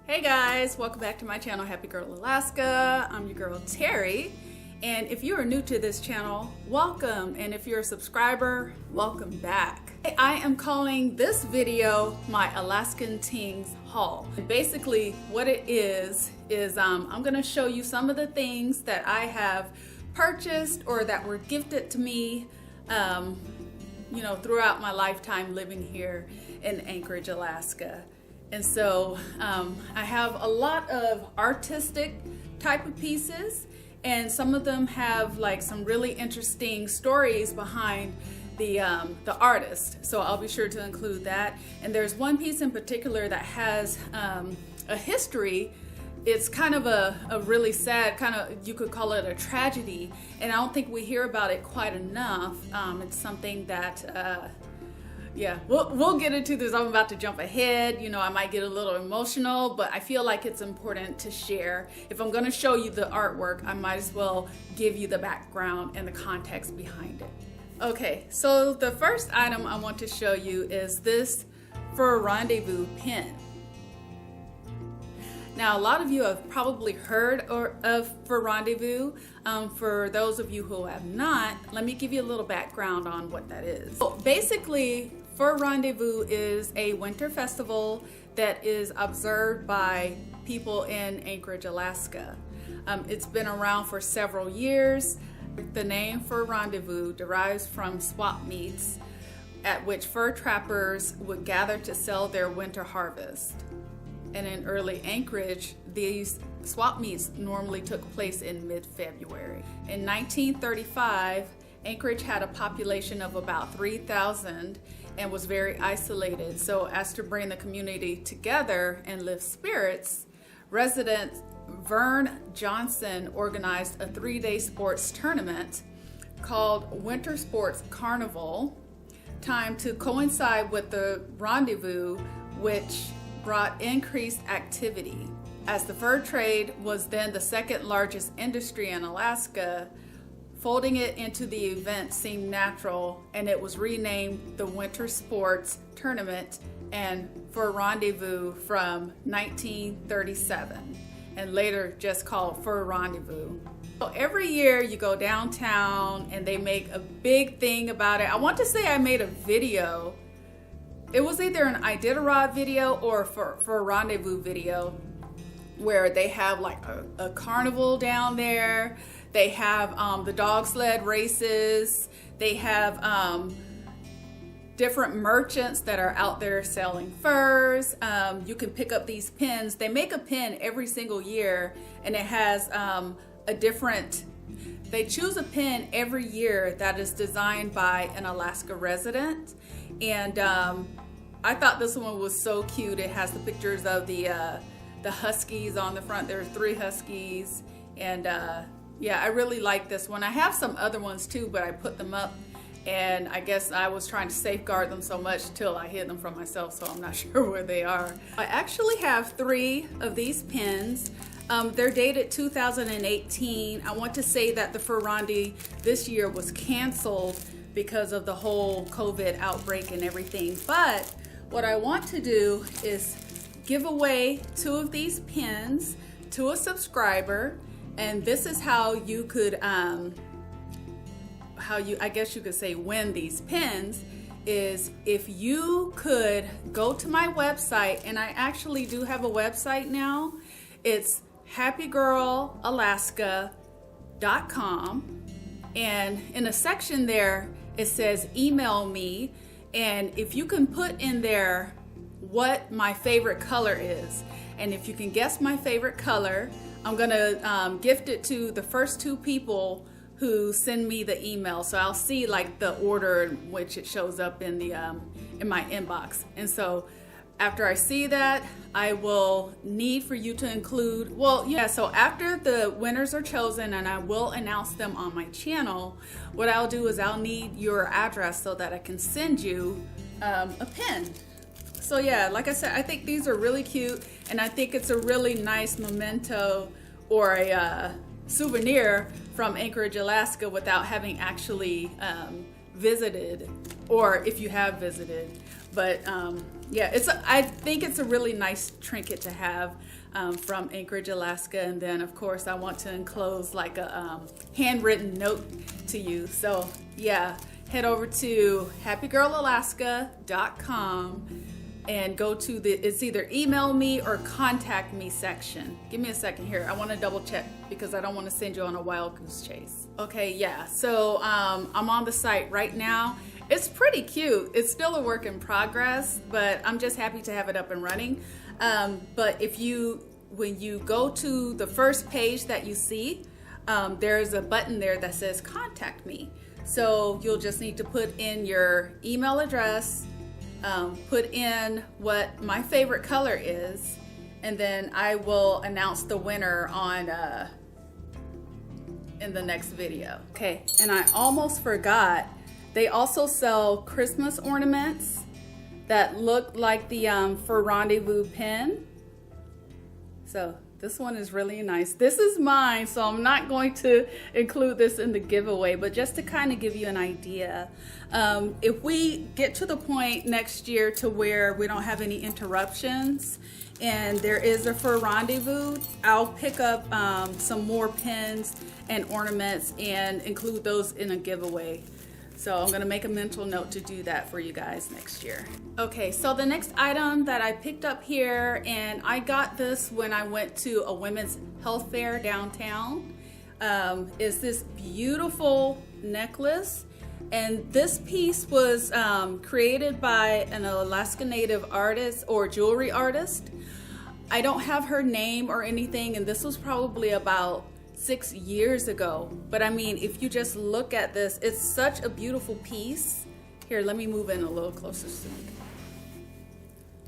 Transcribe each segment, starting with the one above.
Hey guys, welcome back to my channel, Happy Girl Alaska. I'm your girl Terry, and if you are new to this channel, welcome, and if you're a subscriber, welcome back. I am calling this video my Alaskan Tingz haul. And basically what it is I'm gonna show you some of the things that I have purchased or that were gifted to me throughout my lifetime living here in Anchorage, Alaska. And so I have a lot of artistic type of pieces, and some of them have like some really interesting stories behind the artist. So I'll be sure to include that. And there's one piece in particular that has a history. It's kind of a really sad, you could call it a tragedy, and I don't think we hear about it quite enough. It's something that yeah, we'll get into this. I'm about to jump ahead. I might get a little emotional, but I feel like it's important to share. If I'm going to show you the artwork, I might as well give you the background and the context behind it. Okay, so the first item I want to show you is this for Rendezvous Pin. Now, a lot of you have probably heard of For Rendezvous. For those of you who have not, let me give you a little background on what that is. So basically, For Rendezvous is a winter festival that is observed by people in Anchorage, Alaska. It's been around for several years. The name For Rendezvous derives from swap meets at which fur trappers would gather to sell their winter harvest. And in early Anchorage, these swap meets normally took place in mid-February. In 1935, Anchorage had a population of about 3,000 and was very isolated. So as to bring the community together and lift spirits, resident Vern Johnson organized a 3-day sports tournament called Winter Sports Carnival, timed to coincide with the rendezvous, which brought increased activity. As the fur trade was then the second largest industry in Alaska, folding it into the event seemed natural, and it was renamed the Winter Sports Tournament and For Rendezvous from 1937, and later just called For Rendezvous. So every year you go downtown and they make a big thing about it. I want to say I made a video. It was either an Iditarod video or for a Rendezvous video where they have like a carnival down there. They have the dog sled races. They have different merchants that are out there selling furs. You can pick up these pins. They make a pin every single year, and it has they choose a pin every year that is designed by an Alaska resident. And I thought this one was so cute. It has the pictures of the huskies on the front. There are 3 huskies, and yeah, I really like this one. I have some other ones too, but I put them up, and I guess I was trying to safeguard them so much till I hid them from myself, so I'm not sure where they are. I actually have 3 of these pins. They're dated 2018. I want to say that the For Rendezvous this year was canceled because of the whole COVID outbreak and everything. But what I want to do is give away 2 of these pins to a subscriber, and this is how you could, I guess you could say, win these pins, is if you could go to my website, and I actually do have a website now. It's happygirlalaska.com, and in a section there, it says email me, and if you can put in there what my favorite color is, and if you can guess my favorite color, I'm gonna gift it to the first 2 people who send me the email. So I'll see like the order in which it shows up in the in my inbox. And so after I see that, I will need for you to include, so after the winners are chosen, and I will announce them on my channel, what I'll do is I'll need your address so that I can send you a pin. So yeah, like I said, I think these are really cute, and I think it's a really nice memento or a souvenir from Anchorage, Alaska, without having actually visited, or if you have visited. But yeah, I think it's a really nice trinket to have from Anchorage, Alaska. And then of course I want to enclose like a handwritten note to you. So yeah, head over to happygirlalaska.com and go to it's either email me or contact me section. Give me a second here. I want to double check because I don't want to send you on a wild goose chase. Okay, yeah, so I'm on the site right now. It's pretty cute. It's still a work in progress, but I'm just happy to have it up and running. But when you go to the first page that you see, there's a button there that says contact me. So you'll just need to put in your email address, put in what my favorite color is, and then I will announce the winner on in the next video. Okay, and I almost forgot, they also sell Christmas ornaments that look like the for Rendezvous Pin. So this one is really nice. This is mine, so I'm not going to include this in the giveaway, but just to kind of give you an idea. If we get to the point next year to where we don't have any interruptions and there is a for Rendezvous, I'll pick up some more pins and ornaments and include those in a giveaway. So I'm gonna make a mental note to do that for you guys next year. Okay, so the next item that I picked up here, and I got this when I went to a women's health fair downtown, is this beautiful necklace. And this piece was created by an Alaska Native artist or jewelry artist. I don't have her name or anything, and this was probably about 6 years ago. But I mean, if you just look at this, it's such a beautiful piece. Here, let me move in a little closer so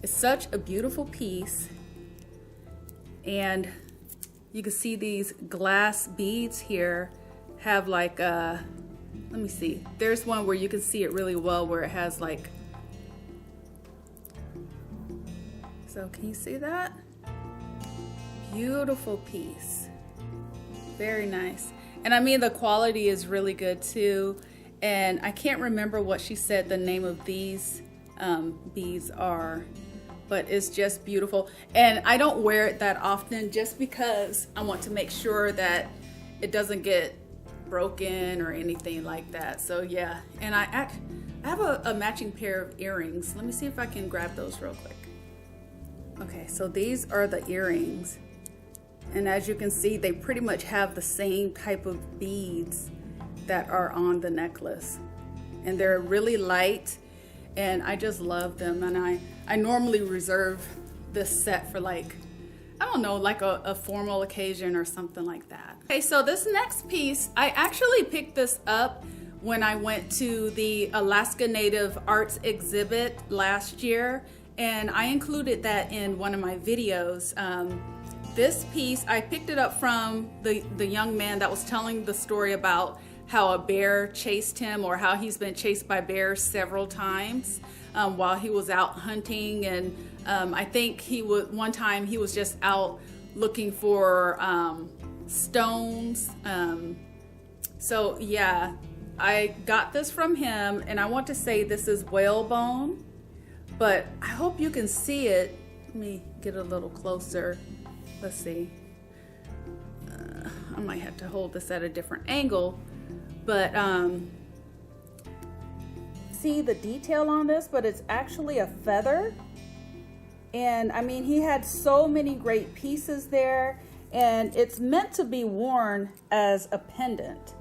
it's such a beautiful piece. And you can see these glass beads here have like let me see. There's one where you can see it really well where it has like, so can you see that? Beautiful piece. Very nice. And I mean, the quality is really good too. And I can't remember what she said the name of these beads are, but it's just beautiful. And I don't wear it that often just because I want to make sure that it doesn't get broken or anything like that. So yeah, and I have a matching pair of earrings. Let me see if I can grab those real quick. Okay, so these are the earrings. And as you can see, they pretty much have the same type of beads that are on the necklace. And they're really light, and I just love them. And I normally reserve this set for like, I don't know, like a formal occasion or something like that. Okay, so this next piece, I actually picked this up when I went to the Alaska Native Arts exhibit last year, and I included that in one of my videos. This piece, I picked it up from the young man that was telling the story about how a bear chased him, or how he's been chased by bears several times while he was out hunting. And I think one time he was just out looking for stones. So yeah, I got this from him, and I want to say this is whalebone, but I hope you can see it. Let me get a little closer. Let's see. I might have to hold this at a different angle, but see the detail on this, but it's actually a feather. And I mean, he had so many great pieces there, and it's meant to be worn as a pendant.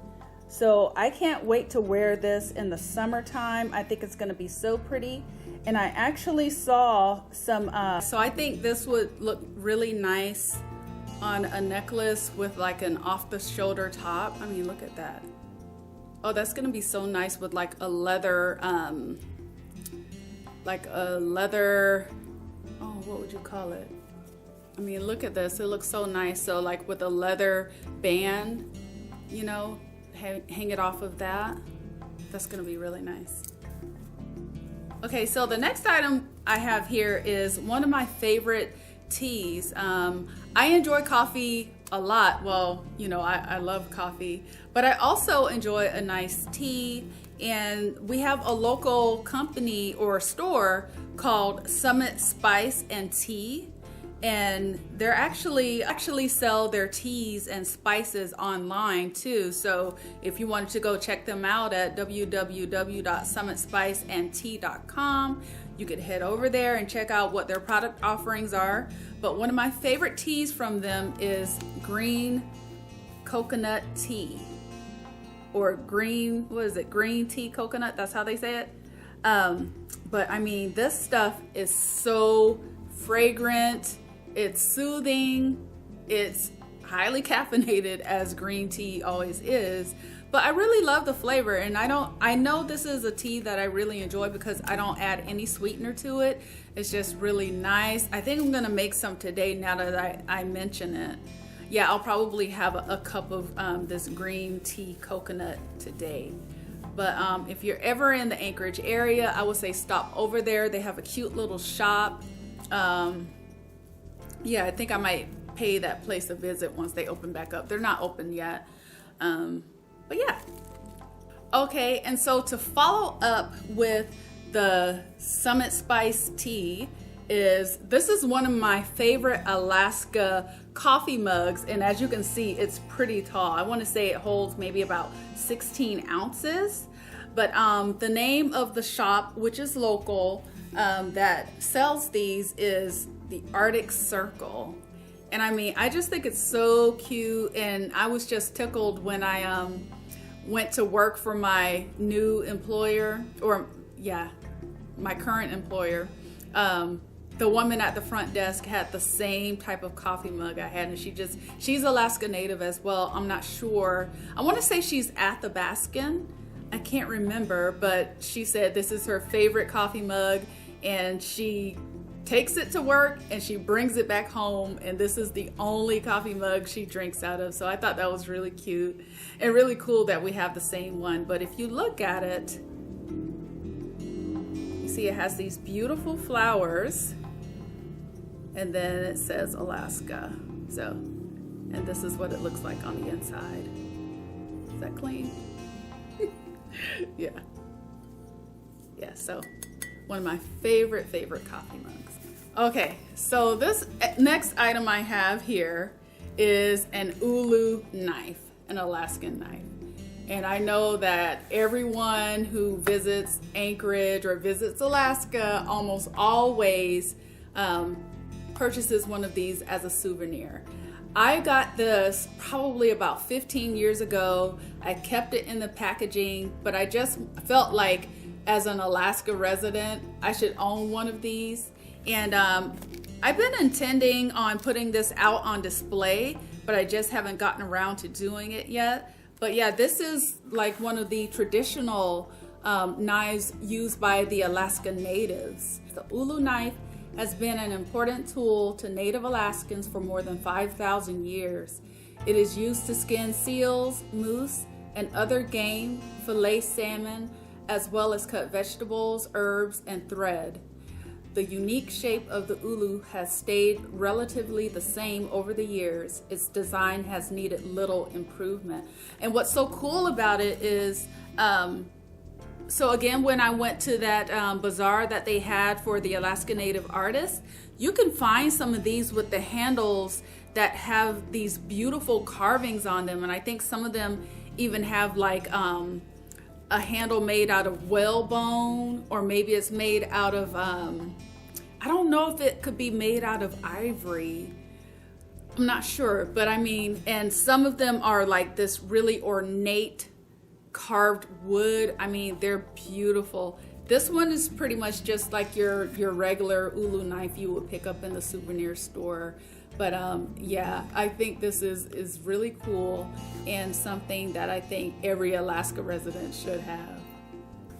So I can't wait to wear this in the summertime. I think it's going to be so pretty. And I actually saw some, so I think this would look really nice on a necklace with like an off-the-shoulder top. I mean, look at that. Oh, that's gonna be so nice with like a leather, oh, what would you call it? I mean, look at this, it looks so nice. So like with a leather band, you know, hang it off of that. That's gonna be really nice. Okay, so the next item I have here is one of my favorite teas. I enjoy coffee a lot. Well, you know, I love coffee, but I also enjoy a nice tea. And we have a local company or store called Summit Spice and Tea, and they're actually sell their teas and spices online too. So if you wanted to go check them out at www.summitspiceandtea.com, you could head over there and check out what their product offerings are. But one of my favorite teas from them is green coconut tea, or green tea coconut, that's how they say it. But I mean, this stuff is so fragrant, it's soothing, it's highly caffeinated, as green tea always is, but I really love the flavor. And I know this is a tea that I really enjoy because I don't add any sweetener to it. It's just really nice. I think I'm gonna make some today now that I mention it. Yeah, I'll probably have a cup of this green tea coconut today. But if you're ever in the Anchorage area, I would say stop over there. They have a cute little shop. Yeah, I think I might pay that place a visit once they open back up. They're not open yet. But yeah. Okay, and so to follow up with the Summit Spice tea, this is one of my favorite Alaska coffee mugs, and as you can see, it's pretty tall. I want to say it holds maybe about 16 ounces. But the name of the shop, which is local, that sells these, is the Arctic Circle. And I mean, I just think it's so cute, and I was just tickled when I went to work for my new employer, or yeah, my current employer. The woman at the front desk had the same type of coffee mug I had, and she's Alaska Native as well. I'm not sure. I want to say she's Athabascan. I can't remember, but she said this is her favorite coffee mug, and she takes it to work and she brings it back home, and this is the only coffee mug she drinks out of. So I thought that was really cute and really cool that we have the same one. But if you look at it, you see it has these beautiful flowers, and then it says Alaska. So, and this is what it looks like on the inside. Is that clean? Yeah. Yeah, so one of my favorite coffee mugs. Okay, so this next item I have here is an Aloo knife, an Alaskan knife. And I know that everyone who visits Anchorage or visits Alaska almost always purchases one of these as a souvenir. I got this probably about 15 years ago. I kept it in the packaging, but I just felt like as an Alaska resident, I should own one of these. And I've been intending on putting this out on display, but I just haven't gotten around to doing it yet. But yeah, this is like one of the traditional knives used by the Alaskan natives. The Aloo knife has been an important tool to Native Alaskans for more than 5,000 years. It is used to skin seals, moose, and other game, fillet salmon, as well as cut vegetables, herbs, and thread. The unique shape of the Aloo has stayed relatively the same over the years. Its design has needed little improvement. And what's so cool about it is, so again, when I went to that bazaar that they had for the Alaska Native artists, you can find some of these with the handles that have these beautiful carvings on them. And I think some of them even have like a handle made out of whalebone, or maybe it's made out of, I don't know if it could be made out of ivory. I'm not sure, but I mean, and some of them are like this really ornate carved wood. I mean, they're beautiful. This one is pretty much just like your regular Aloo knife you would pick up in the souvenir store. But yeah, I think this is really cool and something that I think every Alaska resident should have.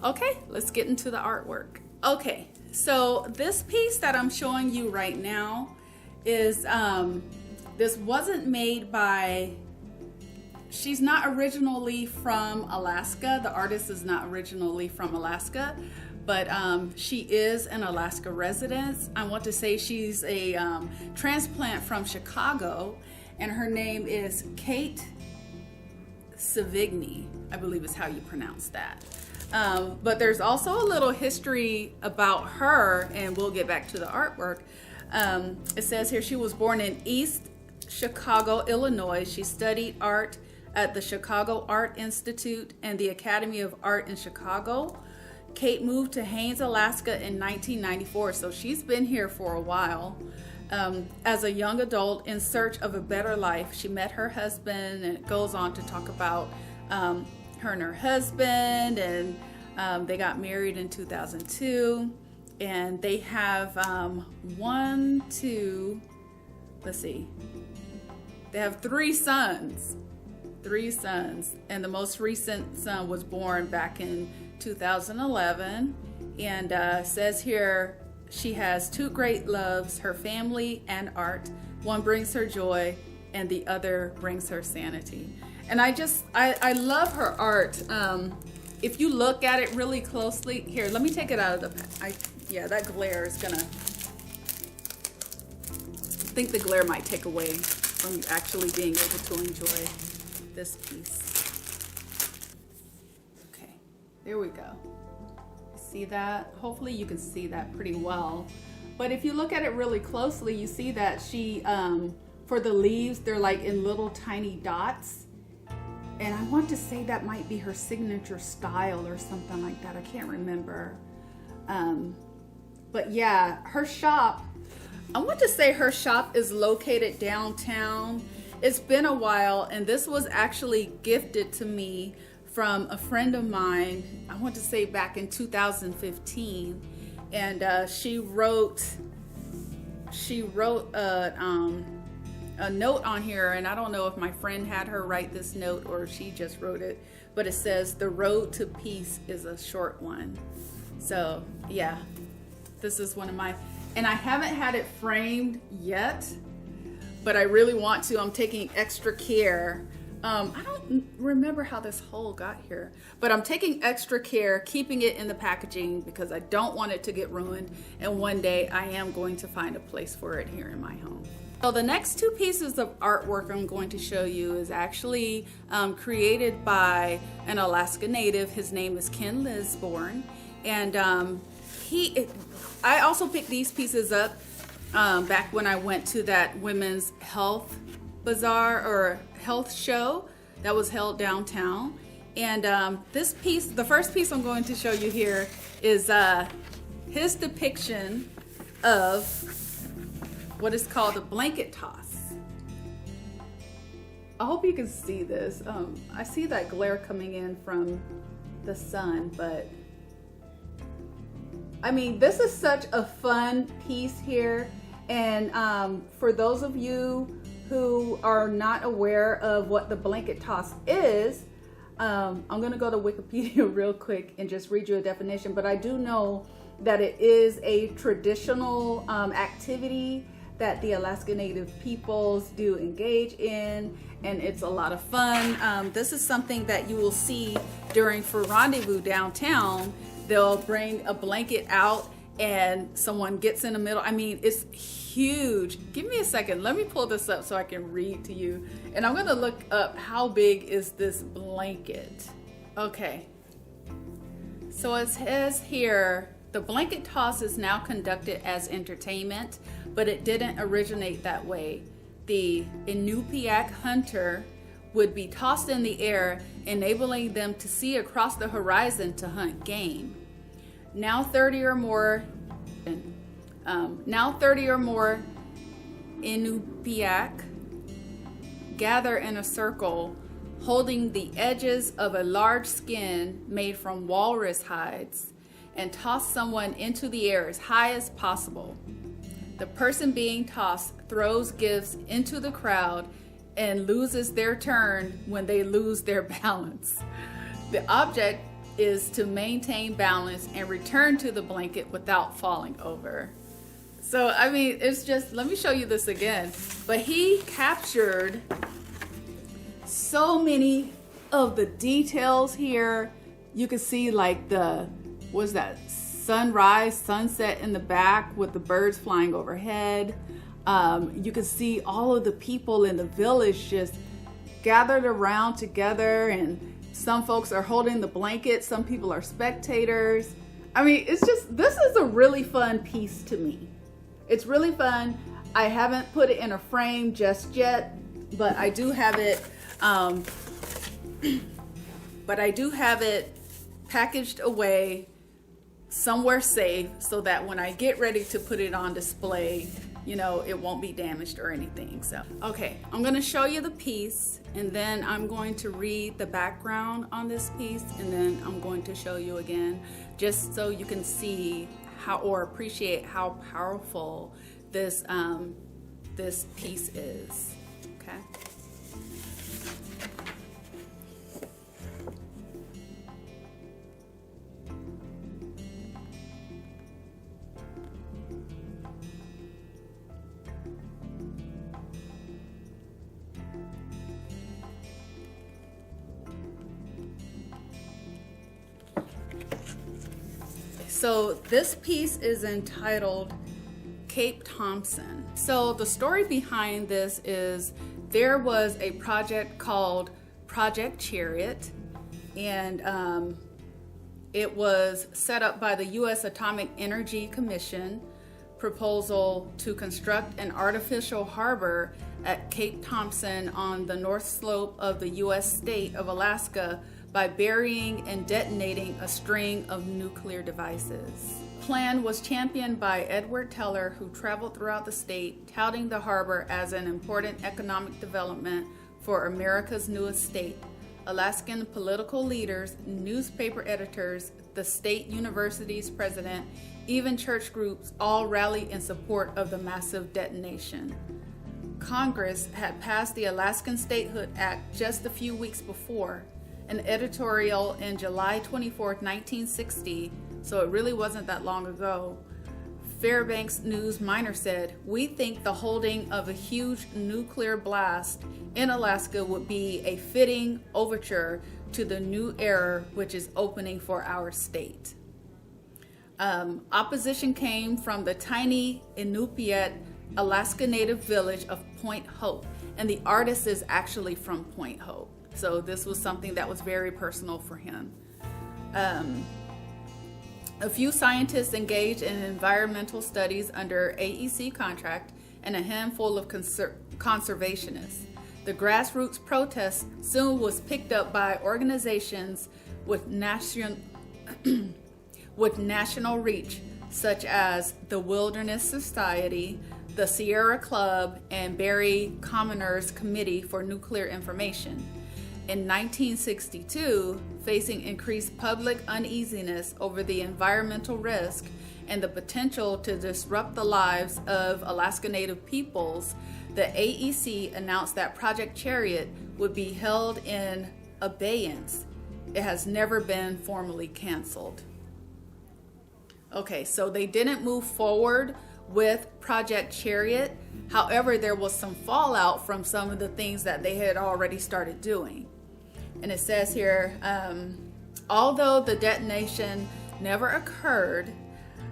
Okay, let's get into the artwork. Okay, so this piece that I'm showing you right now is, this wasn't made by, she's not originally from Alaska. The artist is not originally from Alaska, but she is an Alaska resident. I want to say she's a transplant from Chicago, and her name is Kate Savigny, I believe is how you pronounce that. But there's also a little history about her, and we'll get back to the artwork. It says here she was born in East Chicago, Illinois. She studied art at the Chicago Art Institute and the Academy of Art in Chicago. Kate moved to Haines, Alaska in 1994, so she's been here for a while. As a young adult in search of a better life, she met her husband, and it goes on to talk about her and her husband, and they got married in 2002, and they have they have three sons, and the most recent son was born back in 2011, and says here she has two great loves, her family and art. One brings her joy and the other brings her sanity. And I love her art. If you look at it really closely, here, let me take it out of the, that glare is gonna, I think the glare might take away from you actually being able to enjoy this piece. Okay, there we go. See that? Hopefully you can see that pretty well. But if you look at it really closely, you see that she, for the leaves, they're like in little tiny dots. And I want to say that might be her signature style or something like that. I can't remember. But yeah, her shop, I want to say her shop is located downtown. It's been a while, and this was actually gifted to me from a friend of mine, I want to say back in 2015, and she wrote a note on here, and I don't know if my friend had her write this note or she just wrote it, but it says, "The road to peace is a short one." So yeah, this is one of my, and I haven't had it framed yet, but I really want to. I'm taking extra care. I don't remember how this hole got here, but I'm taking extra care keeping it in the packaging because I don't want it to get ruined, and one day I am going to find a place for it here in my home. So the next two pieces of artwork I'm going to show you is actually created by an Alaska native. His name is Ken Lisborn, and I also picked these pieces up back when I went to that women's health bazaar or health show that was held downtown. And this piece, the first piece I'm going to show you here, is his depiction of what is called a blanket toss. I hope you can see this. I see that glare coming in from the sun, but I mean, this is such a fun piece here. And for those of you who are not aware of what the blanket toss is, I'm gonna go to Wikipedia real quick and just read you a definition, but I do know that it is a traditional activity that the Alaska Native peoples do engage in, and it's a lot of fun. This is something that you will see during For Rendezvous downtown. They'll bring a blanket out and someone gets in the middle. I mean, it's huge. Give me a second. Let me pull this up so I can read to you. And I'm gonna look up how big is this blanket. Okay. So it says here, the blanket toss is now conducted as entertainment, but it didn't originate that way. The Inupiaq hunter would be tossed in the air, enabling them to see across the horizon to hunt game. Now 30 or more Inupiaq gather in a circle, holding the edges of a large skin made from walrus hides, and toss someone into the air as high as possible. The person being tossed throws gifts into the crowd and loses their turn when they lose their balance. The object is to maintain balance and return to the blanket without falling over. So, I mean, it's just, let me show you this again. But he captured so many of the details here. You can see like the, what's that, sunrise, sunset in the back with the birds flying overhead. You can see all of the people in the village just gathered around together and Some folks are holding the blanket. Some people are spectators. I mean, it's just, this is a really fun piece to me. It's really fun. I haven't put it in a frame just yet, but I do have it, packaged away somewhere safe so that when I get ready to put it on display, you know, it won't be damaged or anything. So, okay, I'm gonna show you the piece, and then I'm going to read the background on this piece, and then I'm going to show you again, just so you can see how, or appreciate how powerful this this piece is. Okay. So this piece is entitled Cape Thompson. So the story behind this is there was a project called Project Chariot, and it was set up by the U.S. Atomic Energy Commission proposal to construct an artificial harbor at Cape Thompson on the north slope of the U.S. state of Alaska by burying and detonating a string of nuclear devices. The plan was championed by Edward Teller, who traveled throughout the state, touting the harbor as an important economic development for America's newest state. Alaskan political leaders, newspaper editors, the state university's president, even church groups all rallied in support of the massive detonation. Congress had passed the Alaskan Statehood Act just a few weeks before. An editorial in July 24, 1960, so it really wasn't that long ago, Fairbanks News Miner said, "We think the holding of a huge nuclear blast in Alaska would be a fitting overture to the new era which is opening for our state." Opposition came from the tiny Inupiat Alaska Native village of Point Hope, and the artist is actually from Point Hope. So this was something that was very personal for him. A few scientists engaged in environmental studies under AEC contract, and a handful of conservationists. The grassroots protest soon was picked up by organizations with national reach, such as the Wilderness Society, the Sierra Club, and Barry Commoners Committee for Nuclear Information. In 1962, facing increased public uneasiness over the environmental risk and the potential to disrupt the lives of Alaska Native peoples, the AEC announced that Project Chariot would be held in abeyance. It has never been formally canceled. Okay, so they didn't move forward with Project Chariot. However, there was some fallout from some of the things that they had already started doing. And it says here, although the detonation never occurred,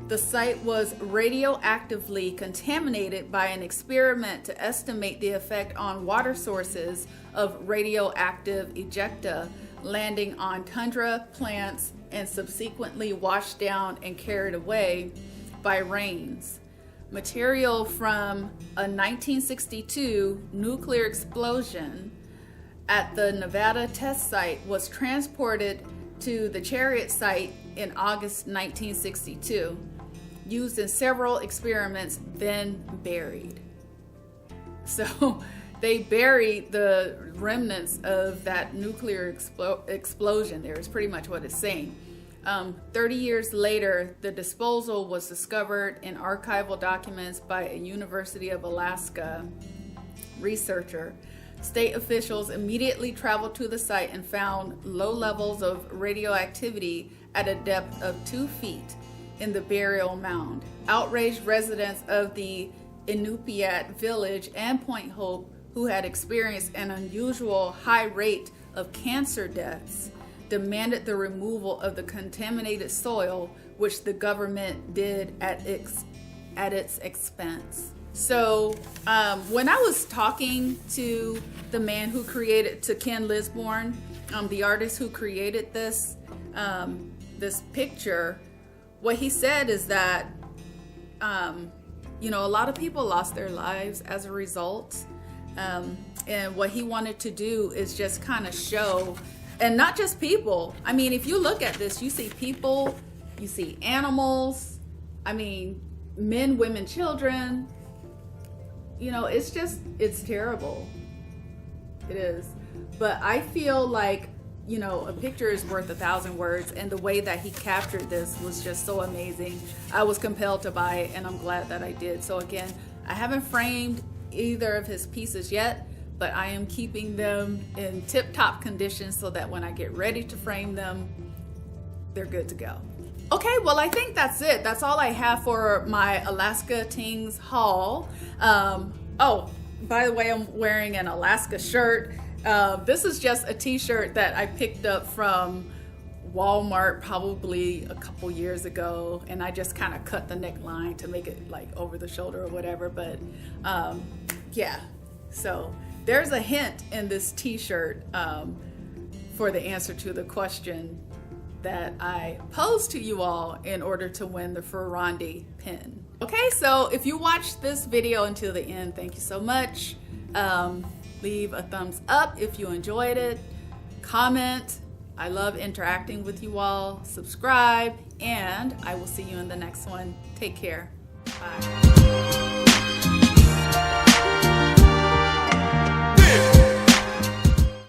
the site was radioactively contaminated by an experiment to estimate the effect on water sources of radioactive ejecta landing on tundra plants and subsequently washed down and carried away by rains. Material from a 1962 nuclear explosion at the Nevada test site was transported to the Chariot site in August 1962, used in several experiments, then buried. So they buried the remnants of that nuclear explosion there, is pretty much what it's saying. 30 years later, the disposal was discovered in archival documents by a University of Alaska researcher. State officials immediately traveled to the site and found low levels of radioactivity at a depth of 2 feet in the burial mound. Outraged residents of the Inupiat village and Point Hope, who had experienced an unusual high rate of cancer deaths, demanded the removal of the contaminated soil, which the government did at its expense. So when I was talking to the man who created, to Ken Lisborn, the artist who created this this picture, what he said is that you know, a lot of people lost their lives as a result, and what he wanted to do is just kind of show, and not just people. I mean, if you look at this, you see people, you see animals, I mean, men, women, children. You know, it's just, it's terrible. It is. But I feel like, you know, a picture is worth 1,000 words, and the way that he captured this was just so amazing. I was compelled to buy it, and I'm glad that I did. So again, I haven't framed either of his pieces yet, but I am keeping them in tip-top condition so that when I get ready to frame them, they're good to go. Okay, well, I think that's it. That's all I have for my Alaskan Tingz haul. Oh, by the way, I'm wearing an Alaska shirt. This is just a t-shirt that I picked up from Walmart probably a couple years ago, and I just kind of cut the neckline to make it like over the shoulder or whatever. But yeah, so there's a hint in this t-shirt for the answer to the question that I posed to you all in order to win the Rendezvous Pin. Okay, so if you watched this video until the end, thank you so much. Leave a thumbs up if you enjoyed it. Comment. I love interacting with you all. Subscribe, and I will see you in the next one. Take care. Bye.